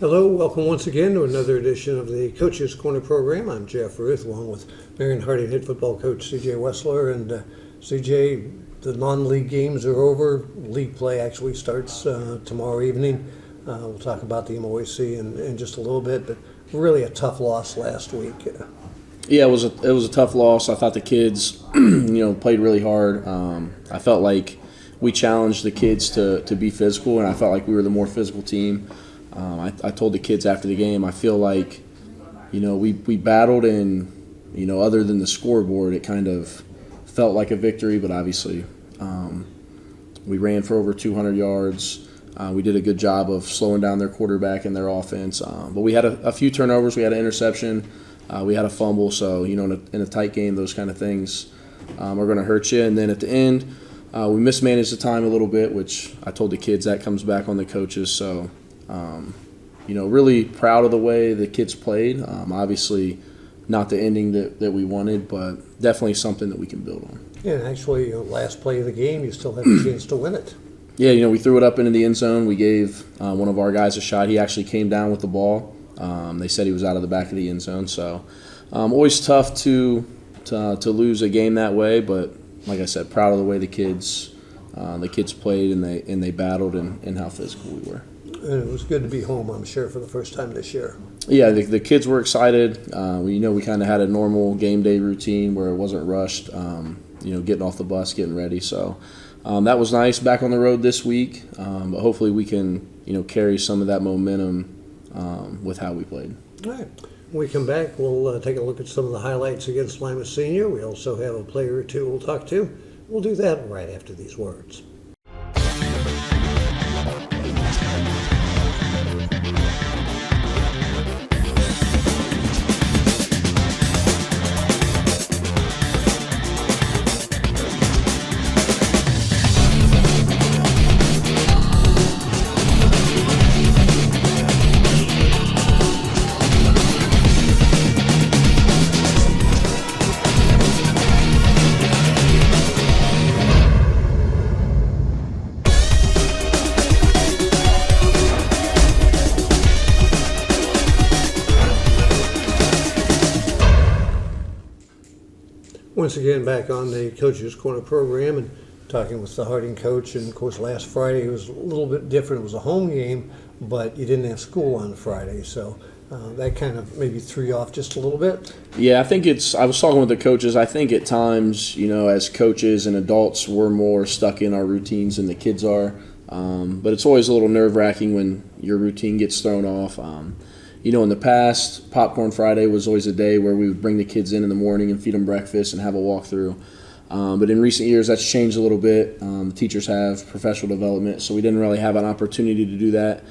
Hello, welcome once again to another edition of the Coach's Corner program. I'm Jeff Ruth, along with Marion Harding head football coach C.J. Wessler. And C.J., the non-league games are over. League play actually starts tomorrow evening. We'll talk about the MOAC in just a little bit, but really a tough loss last week. Yeah, it was a tough loss. I thought the kids, played really hard. I felt like we challenged the kids to be physical, and I felt like we were the more physical team. I told the kids after the game, I feel like, we battled, and, other than the scoreboard, it kind of felt like a victory, but obviously we ran for over 200 yards. We did a good job of slowing down their quarterback and their offense. But we had a few turnovers. We had an interception. We had a fumble. So, in a tight game, those kind of things are going to hurt you. And then at the end, we mismanaged the time a little bit, which I told the kids that comes back on the coaches. So, really proud of the way the kids played. Obviously, not the ending that we wanted, but definitely something that we can build on. Yeah, and actually, last play of the game, you still had a chance to win it. Yeah, we threw it up into the end zone. We gave one of our guys a shot. He actually came down with the ball. They said he was out of the back of the end zone. So always tough to lose a game that way. But like I said, proud of the way the kids played and they battled and how physical we were. And it was good to be home, I'm sure, for the first time this year. Yeah, the kids were excited. We kind of had a normal game day routine where it wasn't rushed. Getting off the bus, getting ready. So. That was nice. Back on the road this week, but hopefully we can, carry some of that momentum with how we played. All right. When we come back, we'll take a look at some of the highlights against Lima Senior. We also have a player or two we'll talk to. We'll do that right after these words. Once again, back on the Coach's Corner program and talking with the Harding coach. And, of course, last Friday it was a little bit different. It was a home game, but you didn't have school on Friday. So that kind of maybe threw you off just a little bit. Yeah, I was talking with the coaches. I think at times, as coaches and adults, we're more stuck in our routines than the kids are. But it's always a little nerve-wracking when your routine gets thrown off. In the past, Popcorn Friday was always a day where we would bring the kids in the morning and feed them breakfast and have a walkthrough. But in recent years, that's changed a little bit. The teachers have professional development, so we didn't really have an opportunity to do that.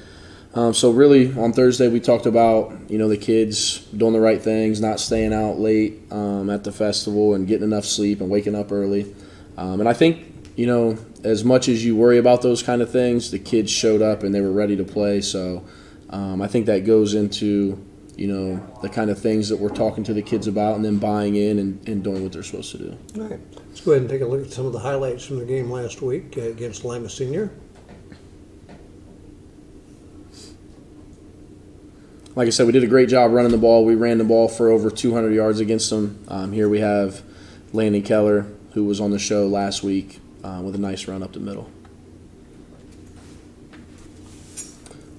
So really, on Thursday, we talked about, the kids doing the right things, not staying out late at the festival and getting enough sleep and waking up early. And I think, as much as you worry about those kind of things, the kids showed up and they were ready to play. So I think that goes into, the kind of things that we're talking to the kids about and then buying in and doing what they're supposed to do. All right. Let's go ahead and take a look at some of the highlights from the game last week against Lima Senior. Like I said, we did a great job running the ball. We ran the ball for over 200 yards against them. Here we have Landon Keller, who was on the show last week with a nice run up the middle.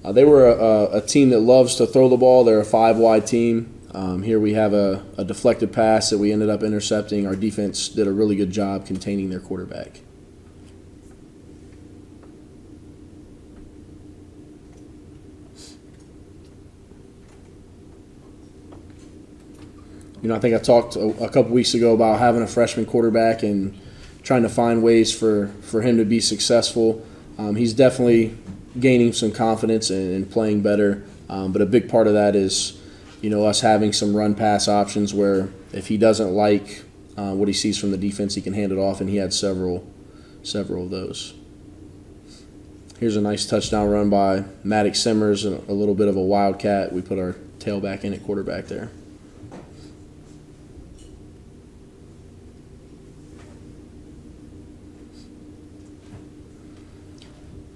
They were a team that loves to throw the ball. They're a 5-wide team. Here we have a deflected pass that we ended up intercepting. Our defense did a really good job containing their quarterback. I think I talked a couple weeks ago about having a freshman quarterback and trying to find ways for him to be successful. He's definitely gaining some confidence and playing better. But a big part of that is, us having some run-pass options where if he doesn't like what he sees from the defense, he can hand it off, and he had several of those. Here's a nice touchdown run by Maddox Simmers, a little bit of a wildcat. We put our tailback in at quarterback there.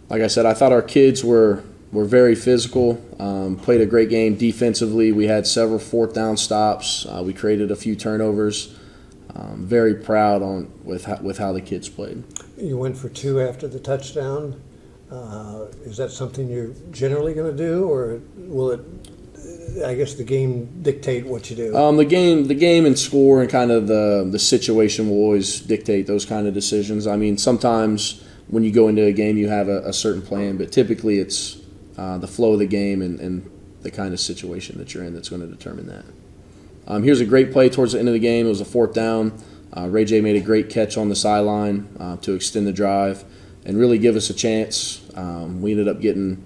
Like I said, I thought our kids were We're very physical. Played a great game defensively. We had several fourth down stops. We created a few turnovers. Very proud with how the kids played. You went for 2 after the touchdown. Is that something you're generally going to do, or will it? I guess the game dictate what you do. The game and score and kind of the situation will always dictate those kind of decisions. I mean, sometimes when you go into a game, you have a certain plan, but typically it's the flow of the game and the kind of situation that you're in that's going to determine that. Here's a great play towards the end of the game. It was a 4th down. Ray J made a great catch on the sideline to extend the drive and really give us a chance. We ended up getting,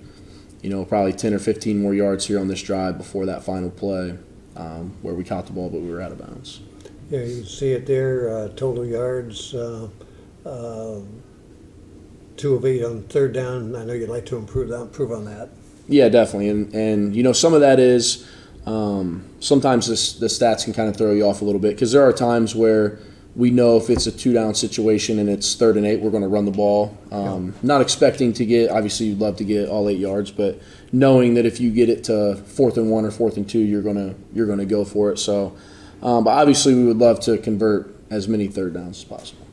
probably 10 or 15 more yards here on this drive before that final play where we caught the ball, but we were out of bounds. Yeah, you see it there, total yards, 2 of 8 on 3rd down. I know you'd like to improve on that. Yeah, definitely. And some of that is sometimes the stats can kind of throw you off a little bit because there are times where we know if it's a 2-down situation and it's 3rd and 8, we're going to run the ball. Not expecting to get, obviously you'd love to get all 8 yards, but knowing that if you get it to 4th and 1 or 4th and 2, you're going to go for it. So, but obviously we would love to convert as many 3rd downs as possible.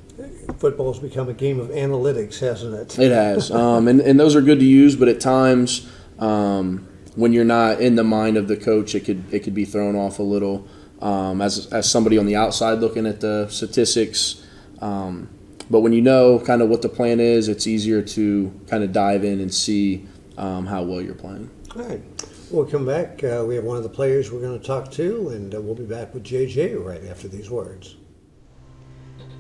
Football's become a game of analytics, hasn't it? It has, and those are good to use, but at times when you're not in the mind of the coach, it could be thrown off a little. As somebody on the outside looking at the statistics, but when you know kind of what the plan is, it's easier to kind of dive in and see how well you're playing. All right. We'll come back. We have one of the players we're going to talk to, and we'll be back with JJ right after these words.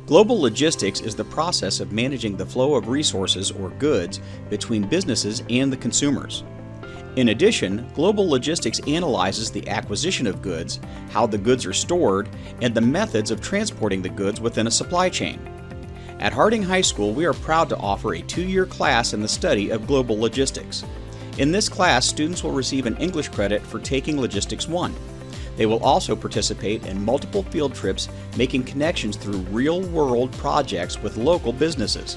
Global logistics is the process of managing the flow of resources or goods between businesses and the consumers. In addition, global logistics analyzes the acquisition of goods, how the goods are stored, and the methods of transporting the goods within a supply chain. At Harding High School, we are proud to offer a 2-year class in the study of global logistics. In this class, students will receive an English credit for taking Logistics 1. They will also participate in multiple field trips, making connections through real-world projects with local businesses.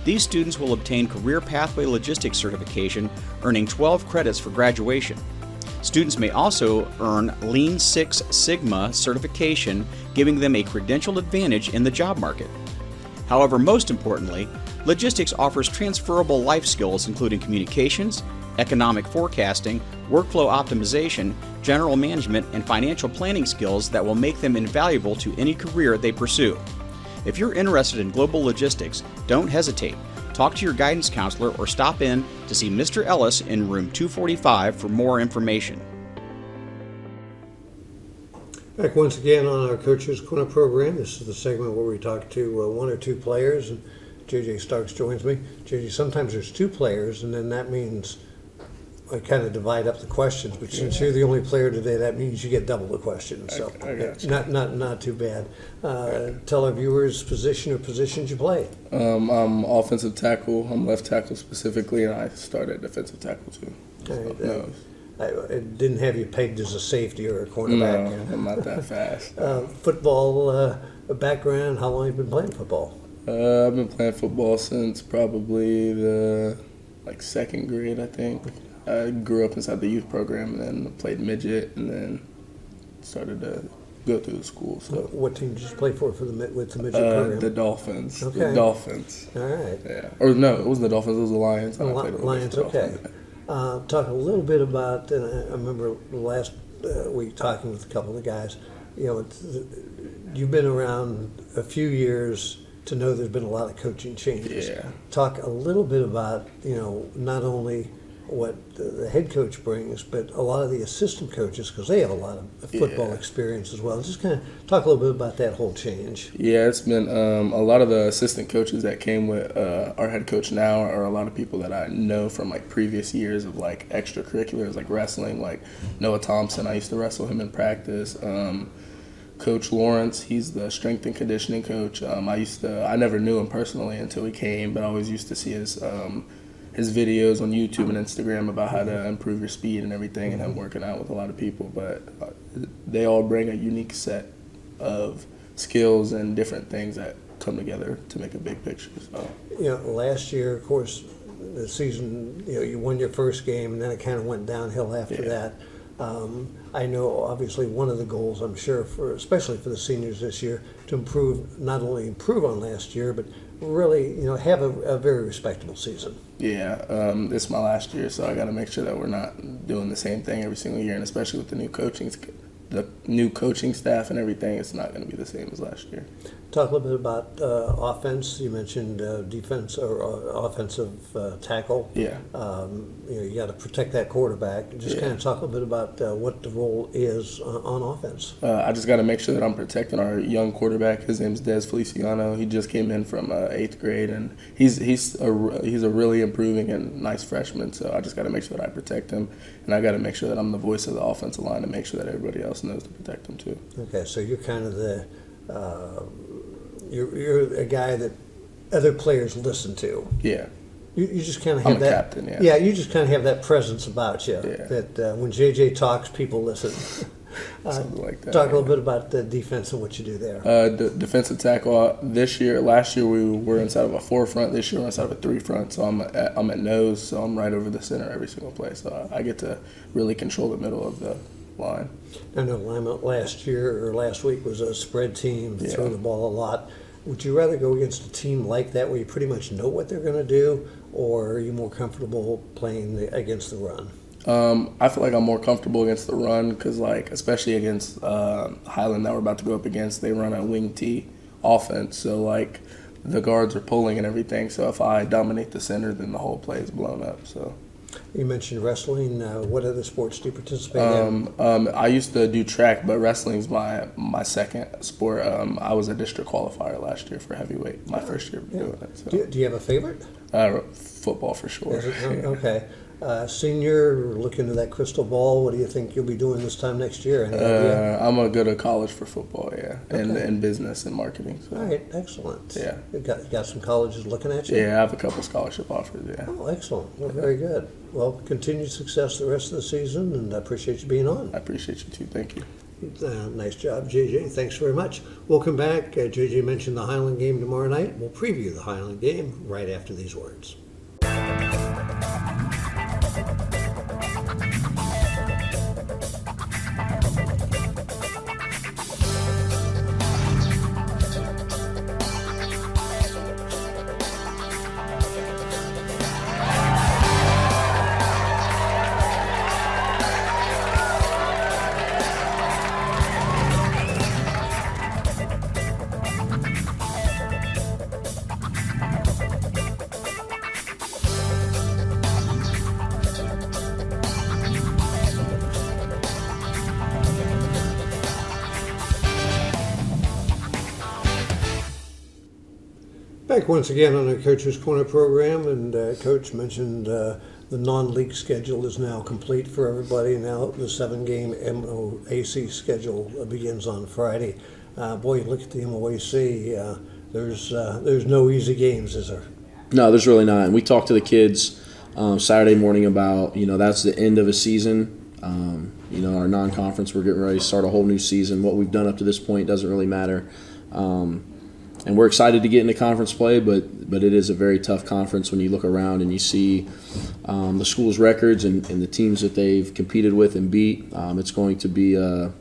These students will obtain Career Pathway Logistics certification, earning 12 credits for graduation. Students may also earn Lean Six Sigma certification, giving them a credentialed advantage in the job market. However, most importantly, logistics offers transferable life skills including communications, economic forecasting, workflow optimization, general management, and financial planning skills that will make them invaluable to any career they pursue. If you're interested in global logistics, don't hesitate. Talk to your guidance counselor or stop in to see Mr. Ellis in room 245 for more information. Back once again on our Coaches Corner program. This is the segment where we talk to 1 or 2 players, and JJ Starks joins me. JJ, sometimes there's 2 players, and then that means I kind of divide up the questions, but since you're the only player today, that means you get double the questions. So I got you. not too bad. Tell our viewers position or positions you play. I'm offensive tackle. I'm left tackle specifically, and I started defensive tackle too. All right, No, I didn't have you pegged as a safety or a cornerback. no, I'm not that fast. Football background, how long have you been playing football? I've been playing football since probably the 2nd grade, I think. I grew up inside the youth program and then played midget and then started to go through the school. So What team did you play for the midget program? the Dolphins. Okay. The Dolphins. All right. Yeah. Or no, it wasn't the Dolphins. It was the Lions. And I played Lions, with the okay. Dolphins. Talk a little bit about, and I remember last week talking with a couple of the guys, you've been around a few years to know there's been a lot of coaching changes. Yeah. Talk a little bit about, not only what the head coach brings, but a lot of the assistant coaches, because they have a lot of football experience as well. Just kind of talk a little bit about that whole change. Yeah, it's been a lot of the assistant coaches that came with our head coach now are a lot of people that I know from previous years of extracurriculars like wrestling, like Noah Thompson. I used to wrestle him in practice. Coach Lawrence, he's the strength and conditioning coach. I never knew him personally until he came, but I always used to see his videos on YouTube and Instagram about how to improve your speed and everything, and him working out with a lot of people. But they all bring a unique set of skills and different things that come together to make a big picture. So Last year, of course, the season, you won your first game, and then it kind of went downhill after that. I know, obviously, one of the goals, I'm sure, especially for the seniors this year, to not only improve on last year, but really, have a very respectable season. Yeah, this is my last year, so I got to make sure that we're not doing the same thing every single year, and especially with the new coaching staff and everything, it's not going to be the same as last year. Talk a little bit about offense. You mentioned defense or offensive tackle. Yeah. You got to protect that quarterback. Just kind of talk a little bit about what the role is on offense. I just got to make sure that I'm protecting our young quarterback. His name's Des Feliciano. He just came in from 8th grade, and he's a really improving and nice freshman. So I just got to make sure that I protect him, and I got to make sure that I'm the voice of the offensive line to make sure that everybody else knows to protect him too. Okay, so you're kind of the you're a guy that other players listen to. Yeah. You just kind of have I'm a that. captain, yeah. Yeah, you just kind of have that presence about you. Yeah. That when JJ talks, people listen. Something like that. Talk a little bit about the defense and what you do there. The defensive tackle last year we were inside of a 4 front. This year we're inside of a 3 front. So I'm at nose, so I'm right over the center every single play. So I get to really control the middle of the line. I know alignment last week was a spread team, throw the ball a lot. Would you rather go against a team like that where you pretty much know what they're going to do, or are you more comfortable playing against the run? I feel like I'm more comfortable against the run because, especially against Highland that we're about to go up against, they run a wing T offense. So, the guards are pulling and everything. So if I dominate the center, then the whole play is blown up. So. You mentioned wrestling. What other sports do you participate in? I used to do track, but wrestling's my second sport. I was a district qualifier last year for heavyweight, my first year doing it. So. Do you have a favorite? Football for sure. Okay. Senior, look into that crystal ball. What do you think you'll be doing this time next year? Any idea? I'm going to go to college for football, and business and marketing. So. All right, excellent. Yeah. You got some colleges looking at you? Yeah, I have a couple scholarship offers, yeah. Oh, excellent. Well, very good. Well, continued success the rest of the season, and I appreciate you being on. I appreciate you too. Thank you. Nice job, JJ. Thanks very much. We'll come back. JJ mentioned the Highland game tomorrow night. We'll preview the Highland game right after these words. Back once again on the Coach's Corner program, and Coach mentioned the non-league schedule is now complete for everybody. Now the 7-game MOAC schedule begins on Friday. Boy, you look at the MOAC, there's no easy games, is there? No, there's really not. And we talked to the kids Saturday morning about, that's the end of a season. Our non-conference, we're getting ready to start a whole new season. What we've done up to this point doesn't really matter. And we're excited to get into conference play, but it is a very tough conference when you look around and you see the school's records and the teams that they've competed with and beat. It's going to be a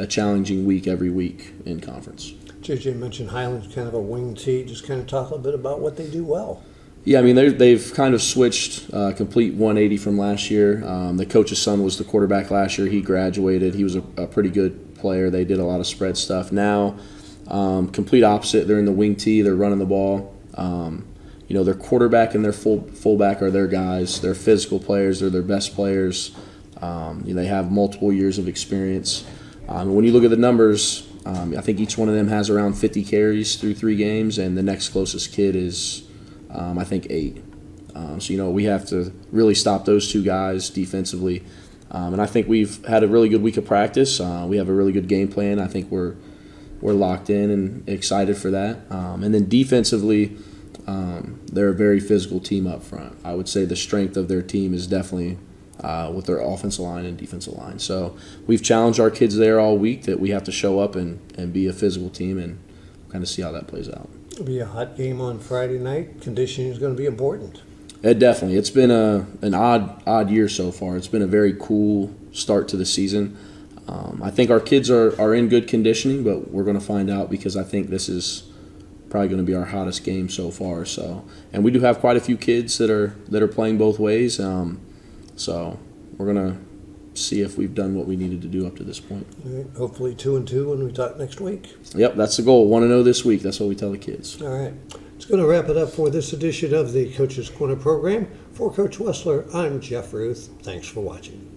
challenging week every week in conference. JJ mentioned Highland's kind of a wing tee. Just kind of talk a little bit about what they do well. Yeah, I mean, they've kind of switched complete 180 from last year. The coach's son was the quarterback last year. He graduated. He was a pretty good player. They did a lot of spread stuff. Now, complete opposite. They're in the wing tee. They're running the ball. Their quarterback and their fullback are their guys. They're physical players. They're their best players. They have multiple years of experience. When you look at the numbers, I think each one of them has around 50 carries through 3 games, and the next closest kid is, I think, 8. So we have to really stop those 2 guys defensively. And I think we've had a really good week of practice. We have a really good game plan. I think we're locked in and excited for that. And then defensively, they're a very physical team up front. I would say the strength of their team is definitely with their offensive line and defensive line. So we've challenged our kids there all week that we have to show up and be a physical team and kind of see how that plays out. It'll be a hot game on Friday night. Conditioning is going to be important. It definitely. It's been an odd year so far. It's been a very cool start to the season. I think our kids are in good conditioning, but we're going to find out because I think this is probably going to be our hottest game so far. So, and we do have quite a few kids that are playing both ways. So we're going to see if we've done what we needed to do up to this point. All right, hopefully 2-2 when we talk next week. Yep, that's the goal. 1-0 this week. That's what we tell the kids. All right. It's going to wrap it up for this edition of the Coach's Corner program. For Coach Wessler, I'm Jeff Ruth. Thanks for watching.